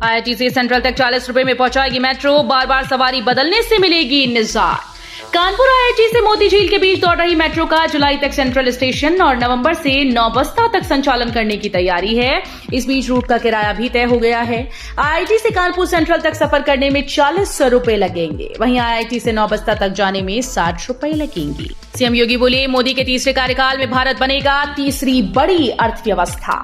IIT से central तक 40 रुपए में पहुंचाएगी मेट्रो, बार बार सवारी बदलने से मिलेगी निजात। कानपुर IIT से मोती झील के बीच दौड़ रही मेट्रो का जुलाई तक सेंट्रल स्टेशन और नवंबर से नौबस्ता तक संचालन करने की तैयारी है। इस बीच रूट का किराया भी तय हो गया है। IIT से कानपुर सेंट्रल तक सफर करने में 40 रुपए लगेंगे, वहीं IIT से नौबस्ता तक जाने में 60 रुपए लगेंगे। सीएम योगी बोले, मोदी के तीसरे कार्यकाल में भारत बनेगा तीसरी बड़ी अर्थव्यवस्था।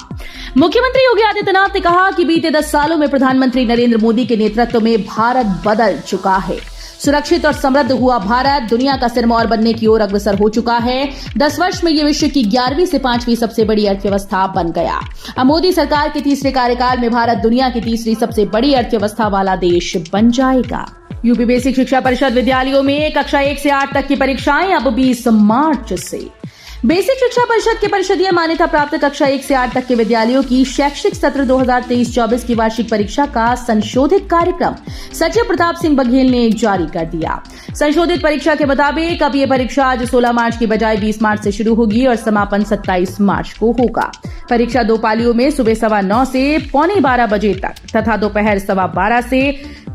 मुख्यमंत्री योगी आदित्यनाथ ने कहा कि बीते 10 सालों में प्रधानमंत्री नरेंद्र मोदी के नेतृत्व में भारत बदल चुका है। सुरक्षित और समृद्ध हुआ भारत दुनिया का सिरमौर बनने की ओर अग्रसर हो चुका है। 10 वर्ष में ये विश्व की 11वीं से 5वीं सबसे बड़ी अर्थव्यवस्था बन गया। अब मोदी सरकार के तीसरे कार्यकाल में भारत दुनिया की तीसरी सबसे बड़ी अर्थव्यवस्था वाला देश बन जाएगा। यूपी बेसिक शिक्षा परिषद विद्यालयों में कक्षा 1 से 8 तक की परीक्षाएं अब 20 मार्च से। बेसिक शिक्षा परिषद के परिषदीय मान्यता प्राप्त कक्षा 1 से 8 तक के विद्यालयों की शैक्षिक सत्र 2023-24 की वार्षिक परीक्षा का संशोधित कार्यक्रम सचिव प्रताप सिंह बघेल ने जारी कर दिया। संशोधित परीक्षा के मुताबिक अब ये परीक्षा आज 16 मार्च की बजाय 20 मार्च से शुरू होगी और समापन 27 मार्च को होगा। परीक्षा 2 पालियों में सुबह 9:15 से 11:45 बजे तक तथा दोपहर 12:15 से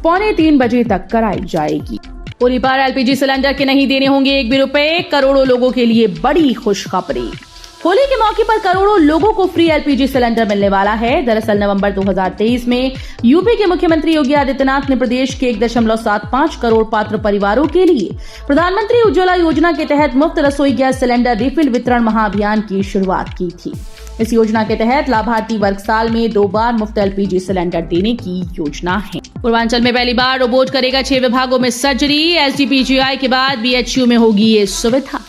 2:45 बजे तक कराई जाएगी। होली पर LPG सिलेंडर के नहीं देने होंगे 1 भी रुपए, करोड़ों लोगों के लिए बड़ी खुशखबरी। होली के मौके पर करोड़ों लोगों को फ्री LPG सिलेंडर मिलने वाला है। दरअसल नवंबर 2023 में यूपी के मुख्यमंत्री योगी आदित्यनाथ ने प्रदेश के 1.75 करोड़ पात्र परिवारों के लिए प्रधानमंत्री उज्ज्वला योजना के तहत मुफ्त रसोई गैस सिलेंडर रिफिल वितरण महाअभियान की शुरुआत की थी। इस योजना के तहत लाभार्थी वर्ग साल में 2 बार मुफ्त LPG सिलेंडर देने की योजना है। पूर्वांचल में पहली बार रोबोट करेगा 6 विभागों में सर्जरी। SGPGI के बाद BHU में होगी ये सुविधा।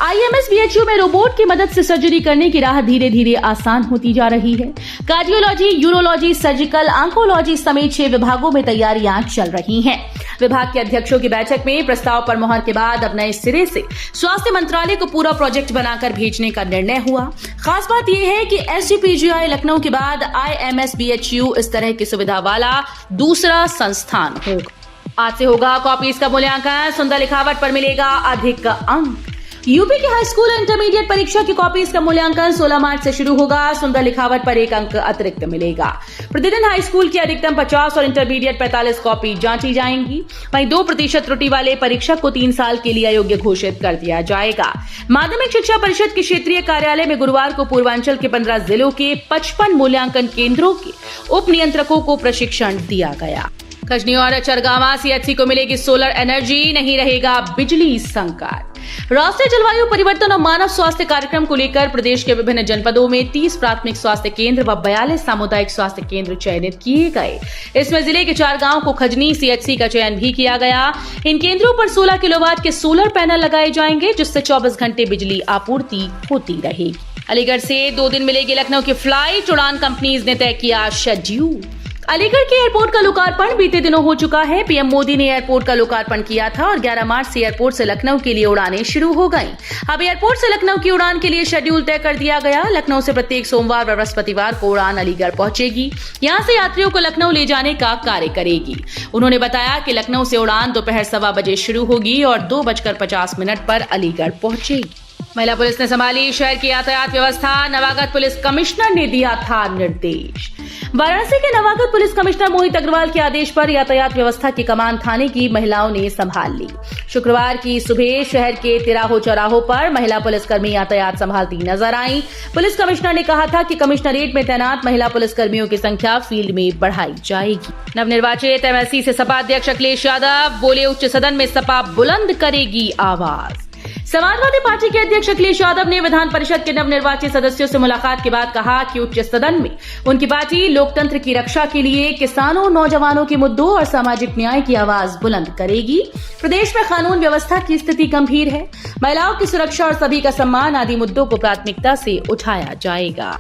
IMS BHU में रोबोट की मदद से सर्जरी करने की राह धीरे धीरे आसान होती जा रही है। कार्डियोलॉजी, यूरोलॉजी, सर्जिकल, ऑन्कोलॉजी समेत 6 विभागों में तैयारियां चल रही हैं। विभाग के अध्यक्षों की बैठक में प्रस्ताव पर मोहर के बाद अब नए सिरे से स्वास्थ्य मंत्रालय को पूरा प्रोजेक्ट बनाकर भेजने का निर्णय हुआ। खास बात यह है कि SGPGI लखनऊ के बाद IMS BHU इस तरह की सुविधा वाला दूसरा संस्थान होगा। आज से होगा कॉपीज का मूल्यांकन, सुंदर लिखावट पर मिलेगा अधिक अंक। यूपी के हाई स्कूल और इंटरमीडिएट परीक्षा की कॉपीज का मूल्यांकन 16 मार्च से शुरू होगा। सुंदर लिखावट पर 1 अंक अतिरिक्त मिलेगा। प्रतिदिन हाई स्कूल की अधिकतम 50 और इंटरमीडिएट 45 कॉपी जांची जाएंगी। वहीं 2% त्रुटि वाले परीक्षक को 3 साल के लिए अयोग्य घोषित कर दिया जाएगा। माध्यमिक शिक्षा परिषद के क्षेत्रीय कार्यालय में गुरुवार को पूर्वांचल के 15 जिलों के 55 मूल्यांकन केंद्रों के उप नियंत्रकों को प्रशिक्षण दिया गया। खजनी और चरगावा CHC को मिलेगी सोलर एनर्जी, नहीं रहेगा बिजली संकट। राष्ट्रीय जलवायु परिवर्तन और मानव स्वास्थ्य कार्यक्रम को लेकर प्रदेश के विभिन्न जनपदों में 30 प्राथमिक स्वास्थ्य केंद्र व 42 सामुदायिक स्वास्थ्य केंद्र चयनित किए गए। इसमें जिले के 4 गांव को खजनी CHC का चयन भी किया गया। इन केंद्रों पर 16 किलोवाट के सोलर पैनल लगाए जाएंगे, जिससे 24 घंटे बिजली आपूर्ति होती रहेगी। अलीगढ़ से 2 दिन मिलेगी लखनऊ की फ्लाइट, उड़ान कंपनीज ने तय किया शेड्यूल। अलीगढ़ के एयरपोर्ट का लोकार्पण बीते दिनों हो चुका है। पीएम मोदी ने एयरपोर्ट का लोकार्पण किया था और 11 मार्च से एयरपोर्ट से लखनऊ के लिए उड़ानें शुरू हो गईं। अब एयरपोर्ट से लखनऊ की उड़ान के लिए शेड्यूल तय कर दिया गया। लखनऊ से प्रत्येक सोमवार व बृहस्पतिवार को उड़ान अलीगढ़ पहुंचेगी। यहां से यात्रियों को लखनऊ ले जाने का कार्य करेगी। उन्होंने बताया कि लखनऊ से उड़ान दोपहर 1:15 बजे शुरू होगी और 2:50 पर अलीगढ़ पहुंचेगी। महिला पुलिस ने संभाली शहर की यातायात व्यवस्था, नवागत पुलिस कमिश्नर ने दिया था निर्देश। वाराणसी के नवागत पुलिस कमिश्नर मोहित अग्रवाल के आदेश पर यातायात व्यवस्था की कमान थाने की महिलाओं ने संभाल ली। शुक्रवार की सुबह शहर के तिराहो चौराहों पर महिला पुलिसकर्मी यातायात संभालती नजर आईं। पुलिस कमिश्नर ने कहा था कि कमिश्नरेट में तैनात महिला पुलिसकर्मियों की संख्या फील्ड में बढ़ाई जाएगी। नवनिर्वाचित MLC से सपा अध्यक्ष अखिलेश यादव बोले, उच्च सदन में सपा बुलंद करेगी आवाज। समाजवादी पार्टी के अध्यक्ष अखिलेश यादव ने विधान परिषद के नवनिर्वाचित सदस्यों से मुलाकात के बाद कहा कि उच्च सदन में उनकी पार्टी लोकतंत्र की रक्षा के लिए किसानों, नौजवानों के मुद्दों और सामाजिक न्याय की आवाज बुलंद करेगी। प्रदेश में कानून व्यवस्था की स्थिति गंभीर है। महिलाओं की सुरक्षा और सभी का सम्मान आदि मुद्दों को प्राथमिकता से उठाया जाएगा।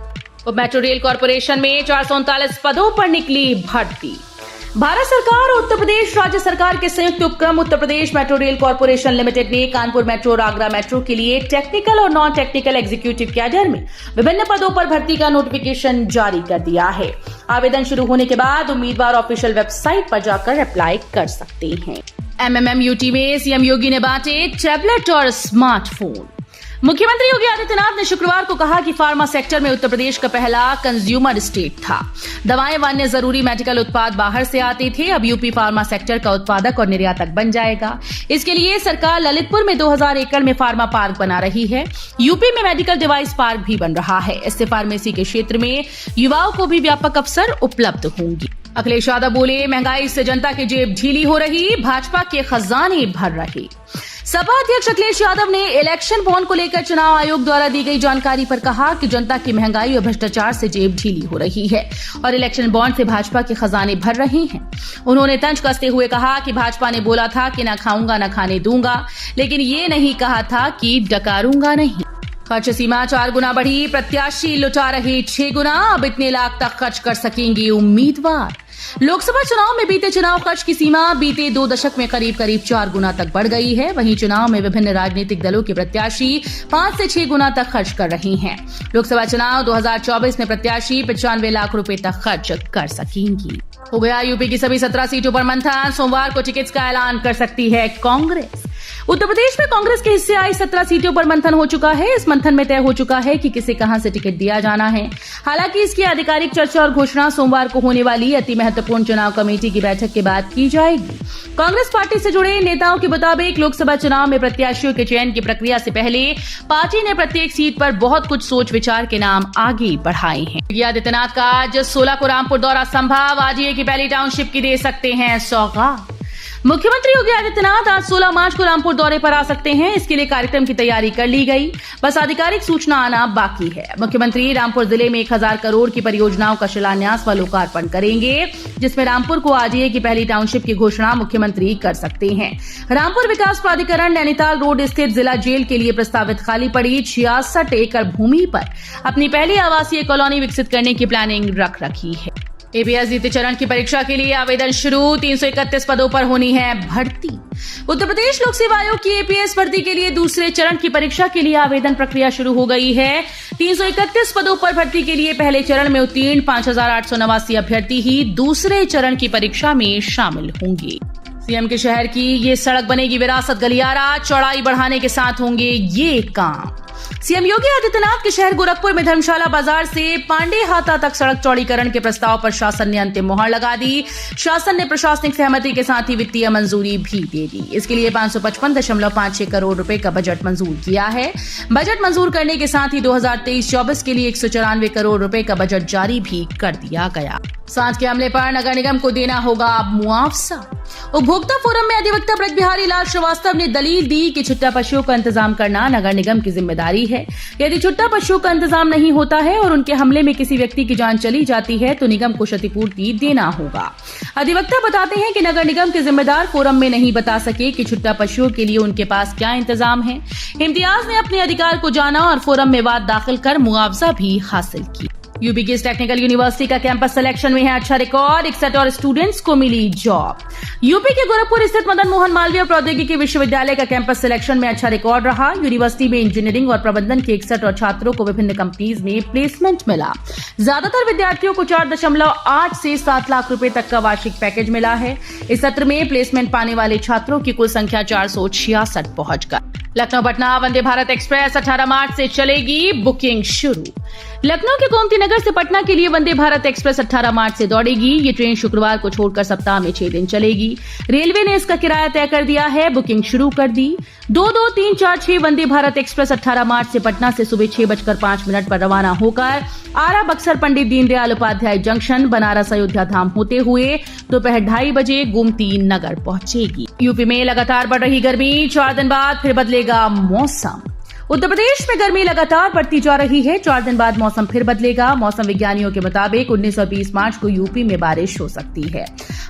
अब मेट्रो रेल कॉर्पोरेशन में 439 पदों पर निकली भर्ती। भारत सरकार और उत्तर प्रदेश राज्य सरकार के संयुक्त उपक्रम Uttar Pradesh metro rail corporation limited ने कानपुर मेट्रो और आगरा मेट्रो के लिए टेक्निकल और नॉन टेक्निकल एग्जीक्यूटिव कैडर में विभिन्न पदों पर भर्ती का नोटिफिकेशन जारी कर दिया है। आवेदन शुरू होने के बाद उम्मीदवार ऑफिशियल वेबसाइट पर जाकर अप्लाई कर सकते हैं। MMMUT में सीएम योगी ने बांटे टैबलेट और स्मार्टफोन। मुख्यमंत्री योगी आदित्यनाथ ने शुक्रवार को कहा कि फार्मा सेक्टर में उत्तर प्रदेश का पहला कंज्यूमर स्टेट था। दवाएं व अन्य जरूरी मेडिकल उत्पाद बाहर से आते थे, अब यूपी फार्मा सेक्टर का उत्पादक और निर्यातक बन जाएगा। इसके लिए सरकार ललितपुर में 2000 एकड़ में फार्मा पार्क बना रही है। यूपी में मेडिकल डिवाइस पार्क भी बन रहा है। इससे फार्मेसी के क्षेत्र में युवाओं को भी व्यापक अवसर उपलब्ध होंगे। अखिलेश यादव बोले, महंगाई से जनता की जेब ढीली हो रही, भाजपा के खजाने भर रहे। सपा अध्यक्ष अखिलेश यादव ने इलेक्शन बॉन्ड को लेकर चुनाव आयोग द्वारा दी गई जानकारी पर कहा कि जनता की महंगाई और भ्रष्टाचार से जेब ढीली हो रही है और इलेक्शन बॉन्ड से भाजपा के खजाने भर रहे हैं। उन्होंने तंज कसते हुए कहा कि भाजपा ने बोला था कि न खाऊंगा न खाने दूंगा, लेकिन ये नहीं कहा था कि डकारूंगा नहीं। खर्च सीमा 4 गुना बढ़ी, प्रत्याशी लुटा रहे 6 गुना, अब इतने लाख तक खर्च कर सकेंगे उम्मीदवार। लोकसभा चुनाव में बीते चुनाव खर्च की सीमा बीते 2 दशक में करीब 4 गुना तक बढ़ गई है। वहीं चुनाव में विभिन्न राजनीतिक दलों के प्रत्याशी 5 से 6 गुना तक खर्च कर रहे हैं। लोकसभा चुनाव 2024 में प्रत्याशी 95 लाख रुपए तक खर्च कर सकेंगी। हो गया यूपी की सभी 17 सीटों पर मंथन, सोमवार को टिकट्स का ऐलान कर सकती है कांग्रेस। उत्तर प्रदेश में कांग्रेस के हिस्से आई 17 सीटों पर मंथन हो चुका है। इस मंथन में तय हो चुका है कि किसे कहां से टिकट दिया जाना है। हालांकि इसकी आधिकारिक चर्चा और घोषणा सोमवार को होने वाली अति महत्वपूर्ण चुनाव कमेटी की बैठक के बाद की जाएगी। कांग्रेस पार्टी से जुड़े नेताओं के मुताबिक लोकसभा चुनाव में प्रत्याशियों के चयन की प्रक्रिया से पहले पार्टी ने प्रत्येक सीट पर बहुत कुछ सोच विचार के नाम आगे बढ़ाए हैं। योगी आदित्यनाथ का आज 16 को रामपुर दौरा संभव, आज ये की पहली टाउनशिप की दे सकते हैं सौगात। मुख्यमंत्री योगी आदित्यनाथ आज 16 मार्च को रामपुर दौरे पर आ सकते हैं। इसके लिए कार्यक्रम की तैयारी कर ली गई, बस आधिकारिक सूचना आना बाकी है। मुख्यमंत्री रामपुर जिले में 1000 करोड़ की परियोजनाओं का शिलान्यास व लोकार्पण करेंगे, जिसमें रामपुर को आजीए की पहली टाउनशिप की घोषणा मुख्यमंत्री कर सकते हैं। रामपुर विकास प्राधिकरण नैनीताल रोड स्थित जिला जेल के लिए प्रस्तावित खाली पड़ी 66 एकड़ भूमि पर अपनी पहली आवासीय कॉलोनी विकसित करने की प्लानिंग रख रखी है। एपीएस द्वितीय चरण की परीक्षा के लिए आवेदन शुरू, 331 पदों पर होनी है भर्ती। उत्तर प्रदेश लोक सेवा आयोग की एपीएस भर्ती के लिए दूसरे चरण की परीक्षा के लिए आवेदन प्रक्रिया शुरू हो गई है। 331 पदों पर भर्ती के लिए पहले चरण में उत्तीर्ण 5889 अभ्यर्थी ही दूसरे चरण की परीक्षा में शामिल होंगे। सीएम के शहर की ये सड़क बनेगी विरासत गलियारा, चौड़ाई बढ़ाने के साथ होंगे ये काम। सीएम योगी आदित्यनाथ के शहर गोरखपुर में धर्मशाला बाजार से पांडे हाता तक सड़क चौड़ीकरण के प्रस्ताव पर शासन ने अंतिम मुहर लगा दी। शासन ने प्रशासनिक सहमति के साथ ही वित्तीय मंजूरी भी दे दी। इसके लिए 555.56 करोड़ रुपए का बजट मंजूर किया है। बजट मंजूर करने के साथ ही 2023-24 के लिए 194 करोड़ रुपए का बजट जारी भी कर दिया गया। सांझ के हमले पर नगर निगम को देना होगा मुआवजा। उपभोक्ता फोरम में अधिवक्ता ब्रज बिहारी लाल श्रीवास्तव ने दलील दी कि छुट्टा पशुओं का इंतजाम करना नगर निगम की जिम्मेदारी है। यदि छुट्टा पशुओं का इंतजाम नहीं होता है और उनके हमले में किसी व्यक्ति की जान चली जाती है तो निगम को क्षतिपूर्ति देना होगा। अधिवक्ता बताते हैं कि नगर निगम के जिम्मेदार फोरम में नहीं बता सके कि छुट्टा पशुओं के लिए उनके पास क्या इंतजाम है। इम्तियाज ने अपने अधिकार को जाना और फोरम में बात दाखिल कर मुआवजा भी हासिल की। यूपी की टेक्निकल यूनिवर्सिटी का कैंपस सिलेक्शन में है अच्छा रिकॉर्ड, 61 और स्टूडेंट्स को मिली जॉब। यूपी के गोरखपुर स्थित मदन मोहन मालवीय प्रौद्योगिकी विश्वविद्यालय का कैंपस सिलेक्शन में अच्छा रिकॉर्ड रहा। यूनिवर्सिटी में इंजीनियरिंग और प्रबंधन के 61 और छात्रों को विभिन्न कंपनीज में प्लेसमेंट मिला। ज्यादातर विद्यार्थियों को 4.8 से 7 लाख रुपए तक का वार्षिक पैकेज मिला है। इस सत्र में प्लेसमेंट पाने वाले छात्रों की कुल संख्या 466 पहुंच गई। लखनऊ पटना वंदे भारत एक्सप्रेस 18 मार्च से चलेगी, बुकिंग शुरू। लखनऊ के गोमती नगर से पटना के लिए वंदे भारत एक्सप्रेस 18 मार्च से दौड़ेगी। ये ट्रेन शुक्रवार को छोड़कर सप्ताह में 6 दिन चलेगी। रेलवे ने इसका किराया तय कर दिया है, बुकिंग शुरू कर दी। 22346 वंदे भारत एक्सप्रेस 18 मार्च से पटना से सुबह 6:05 पर रवाना होकर आरा बक्सर पंडित दीनदयाल उपाध्याय जंक्शन बनारस अयोध्या धाम होते हुए दोपहर 2:30 बजे गोमती नगर पहुंचेगी। यूपी में लगातार बढ़ रही गर्मी, 4 दिन बाद फिर बदलेगा मौसम। उत्तर प्रदेश में गर्मी लगातार बढ़ती जा रही है, 4 दिन बाद मौसम फिर बदलेगा। मौसम विज्ञानियों के मुताबिक 19 और 20 मार्च को यूपी में बारिश हो सकती है।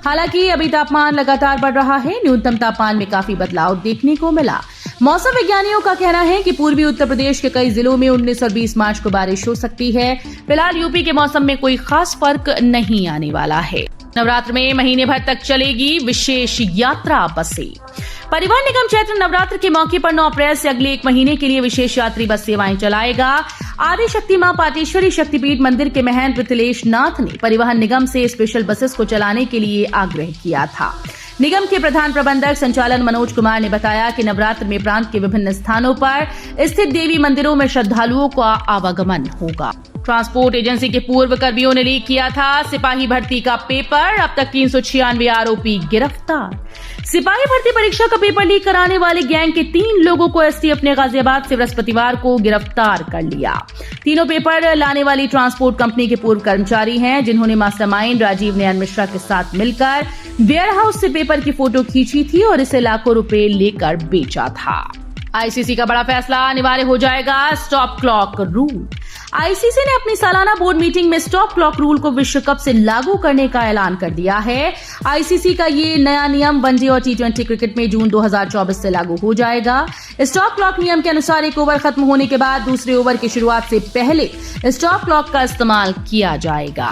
हालांकि अभी तापमान लगातार बढ़ रहा है, न्यूनतम तापमान में काफी बदलाव देखने को मिला। मौसम विज्ञानियों का कहना है कि पूर्वी उत्तर प्रदेश के कई जिलों में 19 और 20 मार्च को बारिश हो सकती है। फिलहाल यूपी के मौसम में कोई खास फर्क नहीं आने वाला है। नवरात्र में महीने भर तक चलेगी विशेष यात्रा बसें। परिवहन निगम चैत्र नवरात्र के मौके पर 9 अप्रैल से अगले 1 महीने के लिए विशेष यात्री बस सेवाएं चलाएगा। आदि शक्ति मां पाटेश्वरी शक्तिपीठ मंदिर के महंत पृथ्वीश नाथ ने परिवहन निगम से स्पेशल बसेस को चलाने के लिए आग्रह किया था। निगम के प्रधान प्रबंधक संचालन मनोज कुमार ने बताया कि नवरात्र में प्रांत के विभिन्न स्थानों पर स्थित देवी मंदिरों में श्रद्धालुओं का आवागमन होगा। ट्रांसपोर्ट एजेंसी के पूर्व कर्मियों ने लीक किया था सिपाही भर्ती का पेपर, अब तक 396 आरोपी गिरफ्तार। सिपाही भर्ती परीक्षा का पेपर लीक कराने वाले गैंग के 3 लोगों को एसटीएफ ने गाजियाबाद से बृहस्पतिवार को गिरफ्तार कर लिया। तीनों पेपर लाने वाली ट्रांसपोर्ट कंपनी के पूर्व कर्मचारी हैं, जिन्होंने मास्टरमाइंड राजीव नयन मिश्रा के साथ मिलकर वेयरहाउस से पेपर की फोटो खींची थी और इसे लाखों रुपए लेकर बेचा था। आईसीसी का बड़ा फैसला, अनिवार्य हो जाएगा स्टॉप क्लॉक रूल। आईसीसी ने अपनी सालाना बोर्ड मीटिंग में स्टॉप क्लॉक रूल को विश्व कप से लागू करने का ऐलान कर दिया है। आईसीसी का ये नया नियम वनडे और टी20 क्रिकेट में जून 2024 से लागू हो जाएगा। स्टॉप क्लॉक नियम के अनुसार एक ओवर खत्म होने के बाद दूसरे ओवर की शुरुआत से पहले स्टॉप क्लॉक का इस्तेमाल किया जाएगा।